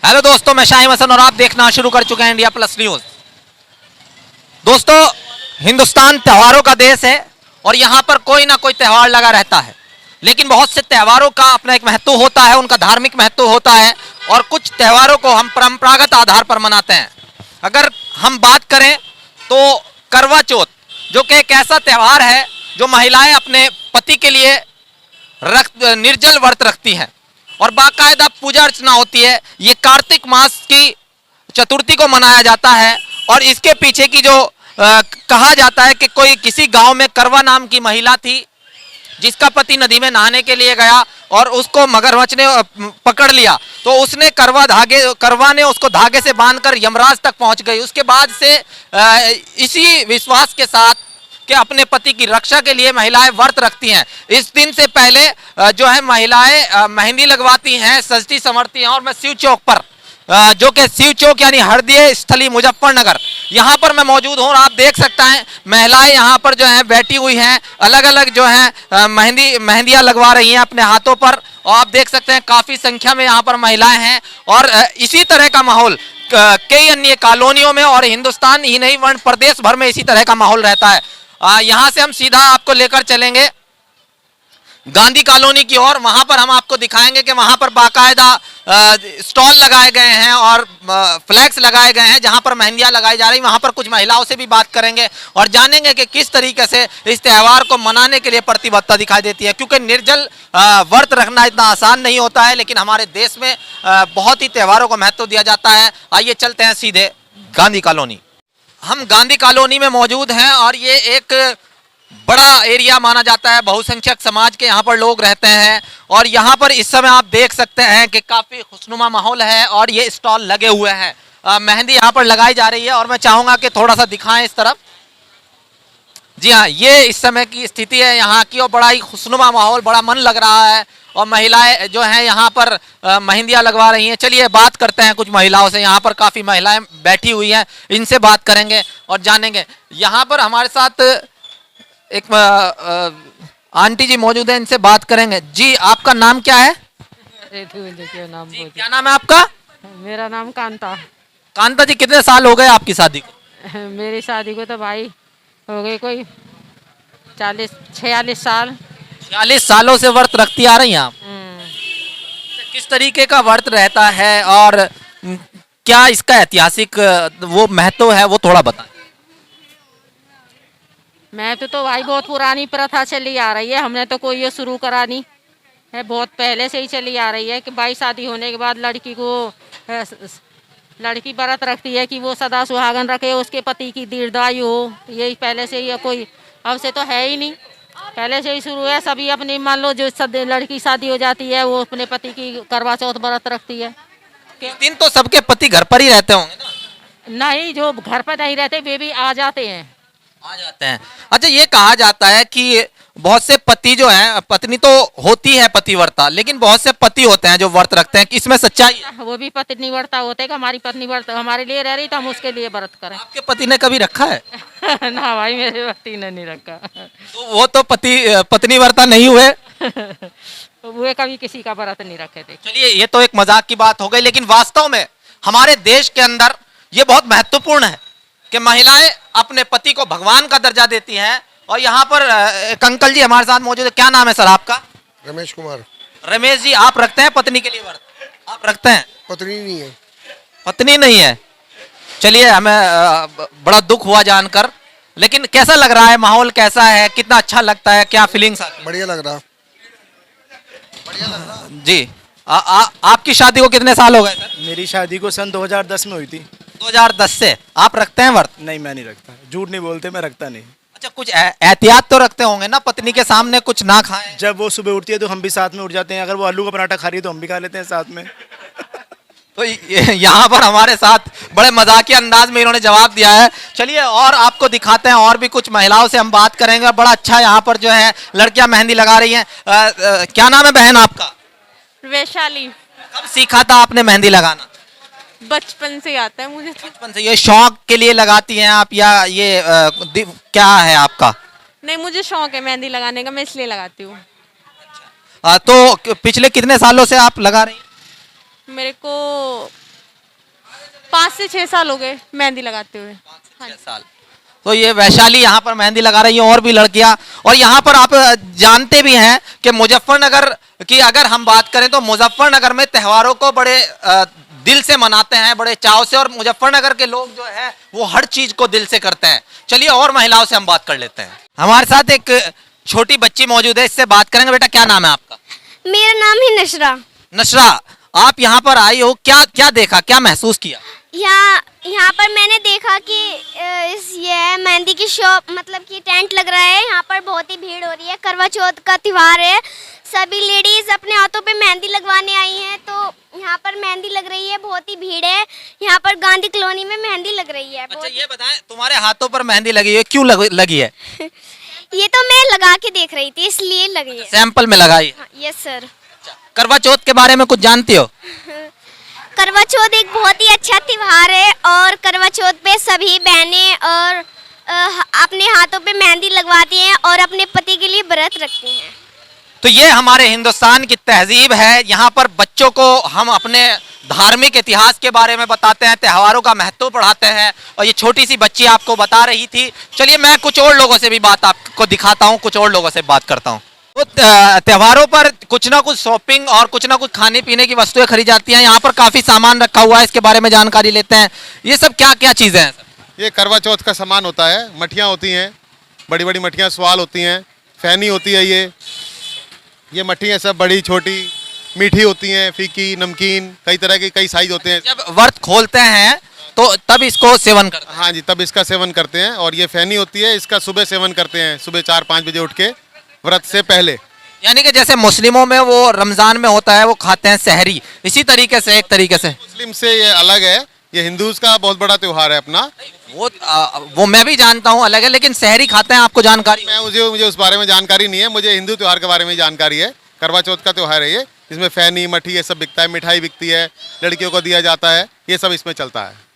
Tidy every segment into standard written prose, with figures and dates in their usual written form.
Hello दोस्तों, मैं शाहिम हसन और आप देखना शुरू कर चुके हैं इंडिया प्लस न्यूज। दोस्तों, हिंदुस्तान त्योहारों का देश है और यहां पर कोई ना कोई त्योहार लगा रहता है, लेकिन बहुत से त्योहारों का अपना एक महत्व होता है, उनका धार्मिक महत्व होता है और कुछ त्योहारों को हम परंपरागत आधार पर मनाते हैं। अगर हम बात करें तो करवा चौथ, जो कि एक ऐसा त्योहार है जो महिलाएं अपने पति के लिए निर्जल व्रत रखती हैं और बाकायदा पूजा अर्चना होती है। ये कार्तिक मास की चतुर्थी को मनाया जाता है और इसके पीछे की जो कहा जाता है कि कोई किसी गांव में करवा नाम की महिला थी जिसका पति नदी में नहाने के लिए गया और उसको मगरमच्छ ने पकड़ लिया, तो उसने करवा ने उसको धागे से बांधकर यमराज तक पहुंच गई। उसके बाद से इसी विश्वास के साथ कि अपने पति की रक्षा के लिए महिलाएं व्रत रखती हैं। इस दिन से पहले जो है महिलाएं मेहंदी लगवाती हैं, सजती संवरती हैं और मैं शिव चौक पर जो कि शिव चौक यानी हरदिया स्थली मुजफ्फरनगर, यहाँ पर मैं मौजूद हूँ और आप देख सकते हैं महिलाएं यहाँ पर जो है बैठी हुई हैं, अलग अलग जो है मेहंदियाँ लगवा रही हैं अपने हाथों पर और आप देख सकते हैं काफ़ी संख्या में यहाँ पर महिलाएं हैं। और इसी तरह का माहौल कई अन्य कॉलोनियों में और हिंदुस्तान ही नहीं वर्ण प्रदेश भर में इसी तरह का माहौल रहता है। यहाँ से हम सीधा आपको लेकर चलेंगे गांधी कॉलोनी की ओर। वहां पर हम आपको दिखाएंगे कि वहां पर बाकायदा स्टॉल लगाए गए हैं और फ्लैक्स लगाए गए हैं जहां पर मेहंदियां लगाई जा रही। वहां पर कुछ महिलाओं से भी बात करेंगे और जानेंगे कि किस तरीके से इस त्यौहार को मनाने के लिए प्रतिबद्धता दिखाई देती है, क्योंकि निर्जल व्रत रखना इतना आसान नहीं होता है, लेकिन हमारे देश में बहुत ही त्योहारों को महत्व दिया जाता है। आइए चलते हैं सीधे गांधी कॉलोनी। हम गांधी कॉलोनी में मौजूद हैं और ये एक बड़ा एरिया माना जाता है, बहुसंख्यक समाज के यहाँ पर लोग रहते हैं और यहाँ पर इस समय आप देख सकते हैं कि काफ़ी खुशनुमा माहौल है और ये स्टॉल लगे हुए हैं। मेहंदी यहाँ पर लगाई जा रही है और मैं चाहूँगा कि थोड़ा सा दिखाएं इस तरफ। जी हाँ, ये इस समय की स्थिति है यहाँ की और बड़ा ही खुशनुमा माहौल, बड़ा मन लग रहा है और महिलाएं जो हैं यहाँ पर मेहंदियाँ लगवा रही हैं। चलिए बात करते हैं कुछ महिलाओं से। यहाँ पर काफ़ी महिलाएं बैठी हुई हैं, इनसे बात करेंगे और जानेंगे। यहाँ पर हमारे साथ एक आंटी जी मौजूद है, इनसे बात करेंगे। जी, आपका नाम क्या है? क्या नाम है आपका? मेरा नाम कांता। कांता जी, कितने साल हो गए आपकी शादी को? मेरी शादी को तो भाई हो गए कोई 40-46 साल। 46 सालों से व्रत रखती आ रही हैं आप? किस तरीके का व्रत रहता है और क्या इसका ऐतिहासिक वो महत्व है, वो थोड़ा बताएं। मैं तो भाई बहुत पुरानी प्रथा चली आ रही है, हमने तो कोई ये शुरू करा नहीं है, बहुत पहले से ही चली आ रही है कि भाई शादी होने के बाद लड़की व्रत रखती है कि वो सदा सुहागन रखे, उसके पति की दीर्घायु हो। यही पहले से ही, कोई अब से तो है ही नहीं, पहले से ही शुरू है। सभी अपनी, मान लो जो लड़की शादी हो जाती है वो अपने पति की करवा चौथ व्रत रखती है। इस दिन तो सबके पति घर पर ही रहते होंगे ना? नहीं, जो घर पर नहीं रहते वे भी आ जाते हैं। अच्छा, ये कहा जाता है कि बहुत से पति जो हैं, पत्नी तो होती है पतिव्रता, लेकिन बहुत से पति होते हैं जो व्रत रखते हैं, इसमें सच्चाई है? वो भी पत्नी व्रता होते हैं कि हमारी पत्नी व्रत हमारे लिए रह रही तो हम उसके लिए व्रत करें। आपके पति ने कभी रखा है? ना भाई, मेरे पति ने नहीं रखा। तो वो तो पत्नी व्रता नहीं हुए। वो कभी किसी का व्रत नहीं रखे थे। चलिए, ये तो एक मजाक की बात हो गई, लेकिन वास्तव में हमारे देश के अंदर ये बहुत महत्वपूर्ण है कि महिलाएं अपने पति को भगवान का दर्जा देती हैं। और यहाँ पर एक अंकल जी हमारे साथ मौजूद है। क्या नाम है सर आपका? रमेश कुमार। रमेश जी, आप रखते हैं पत्नी के लिए व्रत? आप रखते हैं? पत्नी नहीं है। पत्नी नहीं है। चलिए, हमें बड़ा दुख हुआ जानकर, लेकिन कैसा लग रहा है, माहौल कैसा है, कितना अच्छा लगता है, क्या फीलिंग्स आती है? बढ़िया लग रहा जी। आपकी शादी को कितने साल हो गए सर? मेरी शादी को सन 2010 में हुई थी। 2010 से आप रखते हैं व्रत? नहीं, मैं नहीं रखता, झूठ नहीं बोलते, मैं रखता नहीं। अच्छा, कुछ एहतियात तो रखते होंगे ना, पत्नी के सामने कुछ ना खाएं? जब वो सुबह उठती है तो हम भी साथ में उठ जाते हैं, अगर वो आलू का पराठा खा रही है तो हम भी खा लेते हैं साथ में। तो यहाँ पर हमारे साथ बड़े मजाकिया अंदाज में इन्होंने जवाब दिया है। चलिए और आपको दिखाते हैं, और भी कुछ महिलाओं से हम बात करेंगे। बड़ा अच्छा यहाँ पर जो है लड़कियां मेहंदी लगा रही हैं। क्या नाम है बहन आपका? वैशाली। कब सीखा था आपने मेहंदी लगाना? बचपन से आता है मुझे तो। बचपन से? ये शौक के लिए लगाती हैं आप या ये क्या है आपका? नहीं, मुझे शौक है मेहंदी लगाने का, मैं इसलिए लगाती हूँ। तो पिछले कितने सालों से आप लगा रही हैं? मेरे को से 6 साल हो गए मेहंदी लगाते हुए। 6 साल। तो ये वैशाली यहाँ पर मेहंदी लगा रही है और भी लड़कियां। और यहाँ पर आप जानते भी हैं कि मुजफ्फरनगर की अगर हम बात करें तो मुजफ्फरनगर में त्योहारों को बड़े दिल से मनाते हैं, बड़े चाव से। और मुजफ्फरनगर के लोग जो है वो हर चीज को दिल से करते हैं। चलिए और महिलाओं से हम बात कर लेते हैं। हमारे साथ एक छोटी बच्ची मौजूद है, इससे बात करेंगे। बेटा क्या नाम है आपका? मेरा नाम है नशरा। नशरा, आप यहाँ पर आई हो, क्या क्या देखा, क्या महसूस किया? यहाँ पर मैंने देखा कि ये मेहंदी की शॉप मतलब कि टेंट लग रहा है। यहाँ पर बहुत ही भीड़ हो रही है। करवा चौथ का त्योहार है, सभी लेडीज अपने हाथों पे मेहंदी लगवाने आई हैं। तो यहाँ पर मेहंदी लग रही है, बहुत ही भीड़ है। यहाँ पर गांधी कॉलोनी में मेहंदी लग रही है। अच्छा ये बताएं, तुम्हारे हाथों पर मेहंदी लगी है, क्यों लगी है? ये तो मैं लगा के देख रही थी इसलिए लगी है। सैंपल में लगाई? Yes sir. करवा चौथ के बारे में कुछ जानती हो? करवा चौथ एक बहुत ही अच्छा त्योहार है और करवा चौथ पे सभी बहनें और अपने हाथों पे मेहंदी लगवाती हैं और अपने पति के लिए व्रत रखती हैं। तो ये हमारे हिंदुस्तान की तहजीब है। यहाँ पर बच्चों को हम अपने धार्मिक इतिहास के बारे में बताते हैं, त्योहारों का महत्व पढ़ाते हैं। और ये छोटी सी बच्ची आपको बता रही थी। चलिए मैं कुछ और लोगों से भी बात आपको दिखाता हूँ, कुछ और लोगों से बात करता हूँ। तो त्योहारों पर कुछ ना कुछ शॉपिंग और कुछ ना कुछ खाने पीने की वस्तुएं खरीदी जाती हैं। यहाँ पर काफी सामान रखा हुआ है, इसके बारे में जानकारी लेते हैं। ये सब क्या क्या चीजें हैं सर? ये करवा चौथ का सामान होता है। मठियाँ होती हैं, बड़ी बड़ी मठियाँ, स्वाल होती हैं, फैनी होती है। ये मठियाँ सब बड़ी छोटी मीठी होती हैं, फीकी, नमकीन, कई तरह के कई साइज होते हैं। जब व्रत खोलते हैं तो तब इसको सेवन करते हैं? हाँ जी, तब इसका सेवन करते हैं। और ये फैनी होती है, इसका सुबह सेवन करते हैं, सुबह 4-5 बजे उठ के व्रत से पहले। यानी कि जैसे मुस्लिमों में वो रमजान में होता है, वो खाते हैं सहरी, इसी तरीके से एक तरीके से। मुस्लिम से ये अलग है, ये हिंदूज का बहुत बड़ा त्योहार है अपना। वो मैं भी जानता हूँ अलग है, लेकिन सहरी खाते हैं, आपको जानकारी? मुझे उस बारे में जानकारी नहीं है। मुझे हिंदू त्योहार के बारे में जानकारी है। करवा चौथ का त्योहार है ये, जिसमें फैनी, मठी ये सब बिकता है, मिठाई बिकती है, लड़कियों को दिया जाता है, ये सब इसमें चलता है।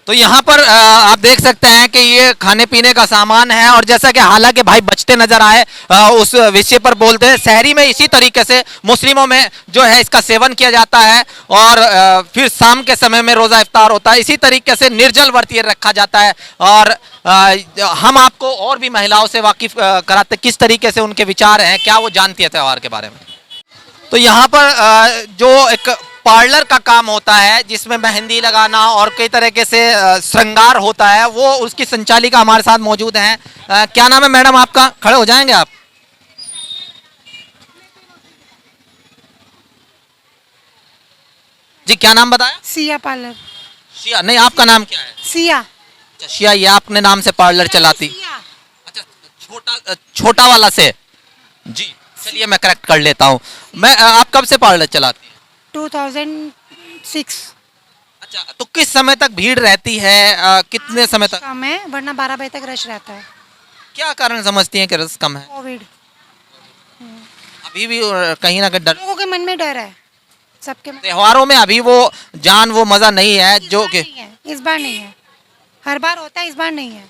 तो यहाँ पर आप देख सकते हैं कि ये खाने पीने का सामान है। और जैसा कि हालांकि भाई बचते नजर आए उस विषय पर बोलते हैं, शहरी में इसी तरीके से मुस्लिमों में जो है इसका सेवन किया जाता है। और फिर शाम के समय में रोज़ा इफ्तार होता है, इसी तरीके से निर्जल व्रत ये रखा जाता है। और हम आपको और भी महिलाओं से वाकिफ कराते किस तरीके से उनके विचार हैं, क्या वो जानती है त्योहार के बारे में। तो यहाँ पर जो एक पार्लर का काम होता है, जिसमें मेहंदी लगाना और कई तरीके से श्रृंगार होता है, वो उसकी संचालिका हमारे साथ मौजूद हैं। क्या नाम है मैडम आपका? खड़े हो जाएंगे आप? जी क्या नाम बताया? सिया पार्लर। शिया नहीं, आपका नाम क्या है? सिया। अच्छा शिया, ये आपने नाम से पार्लर चलाती? अच्छा छोटा वाला से। जी चलिए मैं करेक्ट कर लेता हूँ। मैं आप कब से पार्लर चलाती हैं? 2006। अच्छा तो किस समय तक भीड़ रहती है, कितने समय तक? कम है, वरना 12 बजे तक रश रहता है। क्या कारण समझती हैं कि रश कम है? कोविड। अभी भी कहीं ना कहीं डर, लोगों के मन में डर है, सबके मन त्योहारों में अभी वो जान वो मजा नहीं है जो कि नहीं है। इस बार नहीं है, हर बार होता है, इस बार नहीं है।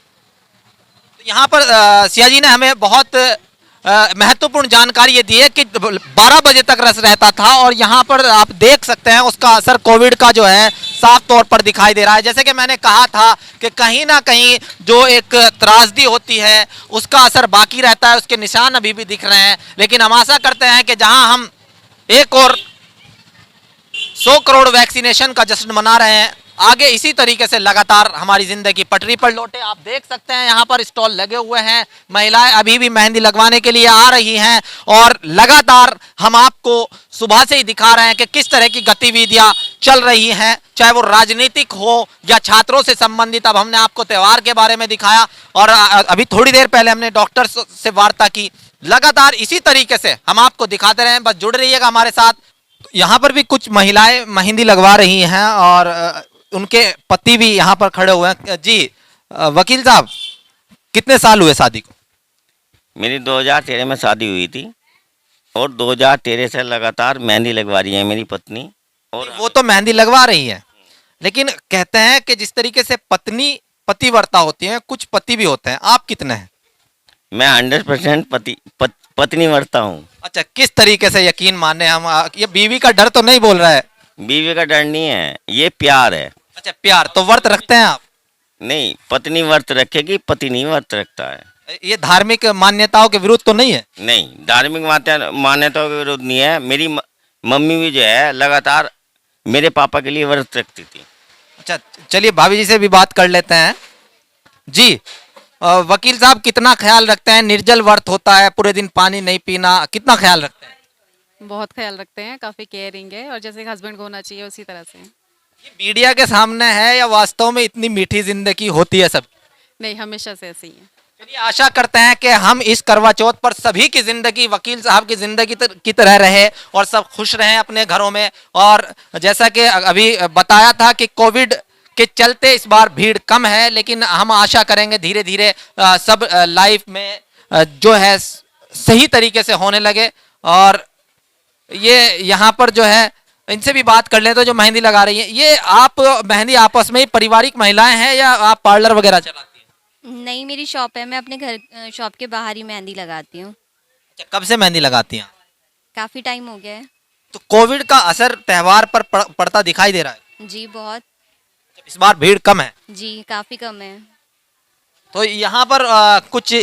यहाँ पर सिया जी ने हमें बहुत महत्वपूर्ण जानकारी ये दी है कि 12 बजे तक रश रहता था। और यहाँ पर आप देख सकते हैं उसका असर कोविड का जो है साफ तौर पर दिखाई दे रहा है। जैसे कि मैंने कहा था कि कहीं ना कहीं जो एक त्रासदी होती है उसका असर बाकी रहता है, उसके निशान अभी भी दिख रहे हैं। लेकिन हम आशा करते हैं कि जहां हम एक और 100 करोड़ वैक्सीनेशन का जश्न मना रहे हैं, आगे इसी तरीके से लगातार हमारी जिंदगी पटरी पर लौटे। आप देख सकते हैं यहाँ पर स्टॉल लगे हुए हैं, महिलाएं अभी भी मेहंदी लगवाने के लिए आ रही हैं। और लगातार हम आपको सुबह से ही दिखा रहे हैं कि किस तरह की गतिविधियां चल रही हैं, चाहे वो राजनीतिक हो या छात्रों से संबंधित। अब हमने आपको त्योहार के बारे में दिखाया और अभी थोड़ी देर पहले हमने डॉक्टर से वार्ता की। लगातार इसी तरीके से हम आपको दिखाते रहे, बस जुड़ रहिएगा हमारे साथ। यहाँ पर भी कुछ महिलाएं मेहंदी लगवा रही हैं और उनके पति भी यहाँ पर खड़े हुए हैं। जी वकील साहब, कितने साल हुए शादी को? मेरी 2013 में शादी हुई थी और 2013 से लगातार मेहंदी लगवा रही है मेरी पत्नी। और वो तो मेहंदी लगवा रही है, लेकिन कहते हैं कि जिस तरीके से पत्नी पतिव्रता होती है, कुछ पति भी होते हैं। आप कितने हैं? मैं 100% पत्नी वर्ता हूँ। अच्छा, किस तरीके से यकीन माने हम? ये बीवी का डर तो नहीं बोल रहा है? बीवी का डर नहीं है, ये प्यार है। अच्छा, प्यार तो व्रत रखते हैं आप? नहीं, पत्नी व्रत रखेगी, पति नहीं व्रत रखता है। ये धार्मिक मान्यताओं के विरुद्ध तो नहीं है? नहीं, धार्मिक मान्यताओं के विरुद्ध नहीं है। मेरी मम्मी भी जो है लगातार मेरे पापा के लिए व्रत रखती थी। अच्छा, चलिए भाभी जी से भी बात कर लेते हैं। जी, वकील साहब कितना ख्याल रखते हैं? निर्जल व्रत होता है, पूरे दिन पानी नहीं पीना, कितना ख्याल रखते हैं? बहुत ख्याल रखते हैं, काफ़ी केयरिंग है और जैसे हस्बैंड को होना चाहिए उसी तरह से। ये मीडिया के सामने है या वास्तव में इतनी मीठी जिंदगी होती है सब? नहीं, हमेशा से ऐसे ही है। चलिए, आशा करते हैं कि हम इस करवा चौथ पर सभी की जिंदगी वकील साहब की जिंदगी की तरह रहे और सब खुश रहें अपने घरों में। और जैसा कि अभी बताया था कि कोविड के चलते इस बार भीड़ कम है, लेकिन हम आशा करेंगे धीरे धीरे सब लाइफ में जो है सही तरीके से होने लगे। और ये यहाँ पर जो है इनसे भी बात कर ले तो जो मेहंदी लगा रही है, ये आप मेहंदी आपस में ही पारिवारिक महिलाएं हैं या आप पार्लर वगैरह चलाती हैं? नहीं, मेरी शॉप है, मैं अपने घर शॉप के बाहर ही मेहंदी लगाती हूँ। अच्छा, कब से मेहंदी लगाती हैं? काफ़ी टाइम हो गया है। तो कोविड का असर त्योहार पर पड़ता दिखाई दे रहा है? जी बहुत। इस बार भीड़ कम है? जी काफ़ी कम है। तो यहाँ पर कुछ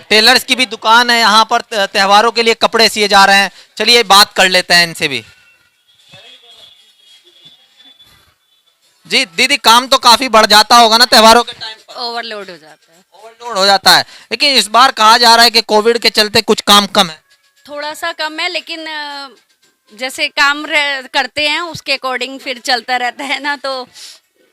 टेलर्स की भी दुकान है, यहाँ पर त्योहारों के लिए कपड़े सिए जा रहे हैं। चलिए बात कर लेते हैं इनसे भी। जी दीदी, काम तो काफी बढ़ जाता होगा ना त्योहारों के टाइम पर? ओवरलोड हो जाता है। ओवरलोड हो जाता है, लेकिन इस बार कहा जा रहा है कि कोविड के चलते कुछ काम कम है। थोड़ा सा कम है, लेकिन जैसे काम करते हैं उसके अकॉर्डिंग फिर चलता रहता है ना, तो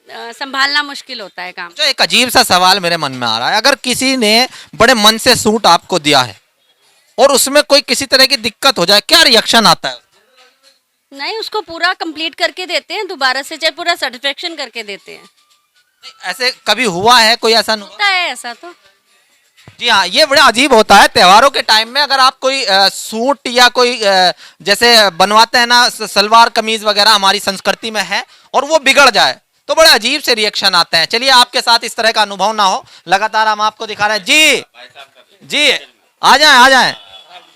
संभालना मुश्किल होता है काम। जो एक अजीब सा सवाल मेरे मन में आ रहा है, अगर किसी ने बड़े मन से सूट आपको दिया है और उसमें कोई किसी तरह की दिक्कत हो जाए, क्या रिएक्शन आता है? नहीं, उसको पूरा कंप्लीट करके देते हैं, दोबारा से चाहे पूरा सर्टिफिकेशन करके देते हैं। ऐसे कभी हुआ है कोई ऐसा? होता है ऐसा तो। जी हाँ, ये बड़ा अजीब होता है त्योहारों के टाइम में। अगर आप कोई सूट या कोई जैसे बनवाते हैं ना सलवार कमीज वगैरह, हमारी संस्कृति में है, और वो बिगड़ जाए तो बड़े अजीब से रिएक्शन आते हैं। चलिए, आपके साथ इस तरह का अनुभव ना हो, लगातार हम आपको दिखा रहे हैं। जी आ जाएं।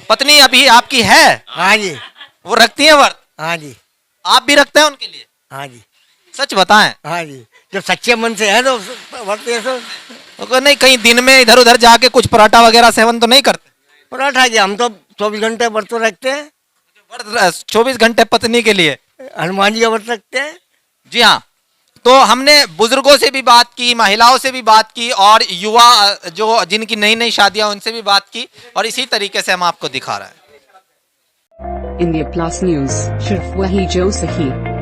पत्नी अभी आपकी है? हाँ जी। वो रखती है व्रत? हाँ जी। आप भी रखते हैं उनके लिए? हाँ जी। सच बताएं। हाँ जी, जब सच्चे मन से है तो व्रत ऐसा। तो नहीं, कहीं दिन में इधर उधर जाके कुछ पराठा वगैरह सेवन तो नहीं करते? पराठा जी, हम तो 24 घंटे व्रत तो रखते हैं। व्रत 24 घंटे पत्नी के लिए? हनुमान जी का व्रत रखते हैं। जी हाँ, तो हमने बुजुर्गों से भी बात की, महिलाओं से भी बात की, और युवा जो जिनकी नई नई शादियां उनसे भी बात की, और इसी तरीके से हम आपको दिखा रहे हैं। इंडिया प्लस न्यूज, सिर्फ वही जो सही।